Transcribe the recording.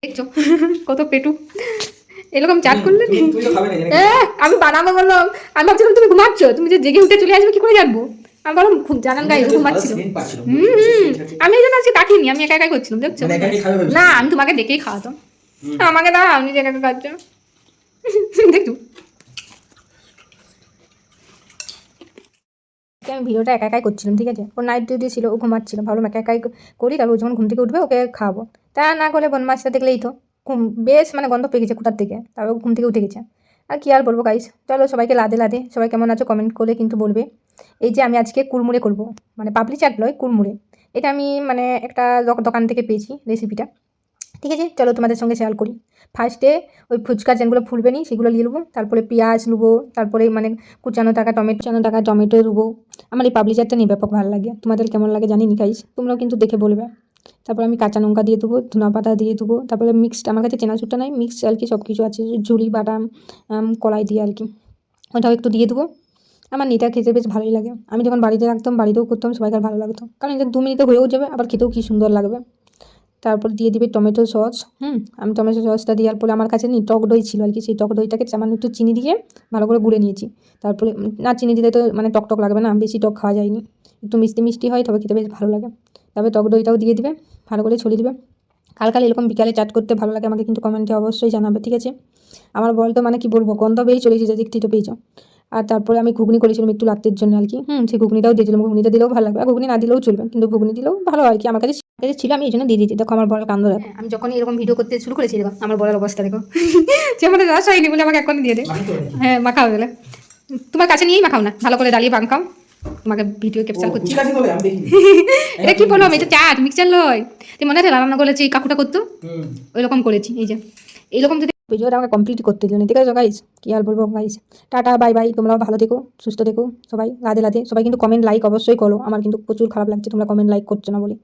দেখছো কত পেটু এরকম চাট করলে আমি বানাবো বললাম। আমি ভাবছিলাম তুমি ঘুমাচ্ছ, তুমি যে জেগে উঠে চলে আসবে কি করে জানবো। আমি বললাম খুব জানান গায়ে ঘুমাচ্ছিল। আমি এই জন্য আজকে ডাকিনি, আমি একা একাই করছিলাম দেখছো। না আমি তোমাকে দেখেই খাওয়াতাম, আমাকে না আমি যে একা একা খাচ্ছ দেখছো। আমি ভিডিওটা একা একাই করছিলাম, ঠিক আছে। ওর নাইট ডিউটি ছিল, ও ঘুমাচ্ছিল, ভাবলাম একা একাই করি, তারপর যখন ঘুম থেকে উঠবে ওকে খাওয়াবো। তা না করে বদমাশটা দেখলেই তো ঘুম বেশ মানে গন্ধ পেয়ে গেছে কোথার থেকে, তারপর ঘুম থেকে উঠে গেছে। আর কি আর বলবো গাইস, চলো সবাইকে লাদে লাদে, সবাই কেমন আছো কমেন্ট করে কিন্তু বলবে। এই যে আমি আজকে কুড়মুড়ে করব, মানে পাপড়ি চাট নয় কুড়মুড়ে। এটা আমি মানে একটা দোকান থেকে পেয়েছি রেসিপিটা, ঠিক আছে। চলো তোমাদের সঙ্গে শেয়ার করি। ফার্স্টে ওই ফুচকা যেগুলো ফুলবে নি সেগুলো নিয়ে নেবো, তারপরে পেঁয়াজ নেবো, তারপরে মানে কুচানো টাকা টমেটো নেবো। আমার এই পাপড়ি চাটটা নিয়ে ব্যাপক ভালো লাগে, তোমাদের কেমন লাগে জানি নি গাইস, তোমরাও কিন্তু দেখে বলবে। তারপর আমি কাঁচা লঙ্কা দিয়ে দেবো, ধনা পাতা দিয়ে দেবো, তারপরে মিক্সড, আমার কাছে চেনাচুরটা নাই, মিক্সড আর কি সব কিছু আছে, ঝুড়ি বাদাম কলাই দিয়ে আর কি, ওটাও একটু দিয়ে দেবো। আমার এটা খেতে বেশ ভালোই লাগে, আমি যখন বাড়িতে রাখতাম বাড়িতেও করতাম, সবাইকার ভালো লাগতো, কারণ এটা 2 মিনিটে হয়েও যাবে, আবার খেতেও কি সুন্দর লাগবে। তারপর দিয়ে দিবে টমেটো সস। আমি টমেটো সসটা দেওয়ার পরে আমার কাছে টক দই ছিল আর কি, সেই টক দইটাকে সামান্য একটু চিনি দিয়ে ভালো করে গুঁড়ে নিয়েছি। তারপরে না চিনি দিলে তো মানে টক টক লাগবে না, বেশি টক খাওয়া যায়নি, একটু মিষ্টি মিষ্টি হয় তবে খেতে বেশ ভালো লাগে। তারপরে টক দইটাও দিয়ে দিবে, ভালো করে ছড়িয়ে দিবে। কাল এরকম বিকালে চাট করতে ভালো লাগে আমাকে কিন্তু কমেন্টে অবশ্যই জানাবে, ঠিক আছে। আমার বল তো মানে কি বলবো, গন্ধ বেরিয়ে চলেছে যে দেখতেই তো পেয়েছো। আর তারপরে আমি ঘুগনি করেছিলাম একটু রাত্রের জন্য আর কি, সেই ঘুগনিটাও দিয়েছিলাম, ঘুগনিটা দিলেও ভালো লাগবে, আর ঘুগনি না দিলেও চলবে, কিন্তু ঘুগনি দিলেও ভালো আর কি, আমার কাছে ছিল, আমি এই জন্য দিয়ে দিয়েছি। দেখো আমার বড় কান্দ দেখো, আমি যখন এরকম ভিডিও করতে শুরু করেছি দেখো আমার বড়ের অবস্থা দেখো যে আমাদের রস হয়নি বলে আমাকে এখন দিয়ে দে। হ্যাঁ মাখাও বলে, তোমার কাছে নিয়েই মাখাও না, ভালো করে দাঁড়িয়ে মাখাও, তোমাকে ভিডিও ক্যাপচার করছি। এটা কি বললাম, এটা চাট মিক্সচার লয়, তুই মনে আছে রান্না করেছি এই কাকুটা করতো, ওই রকম করেছি। এই যে এইরকম যদি ভিডিওটা আমাকে কমপ্লিট করতে দিল না, ঠিক আছে গাইস, কি আর বলবো গাইস। টাটা বাই বাই, তোমরাও ভালো থেকো সুস্থ থেকো সবাই, রাধে রাধে। সবাই কিন্তু কমেন্ট লাইক অবশ্যই করো, আমার কিন্তু প্রচুর খারাপ লাগছে তোমরা কমেন্ট লাইক করছো না বলে।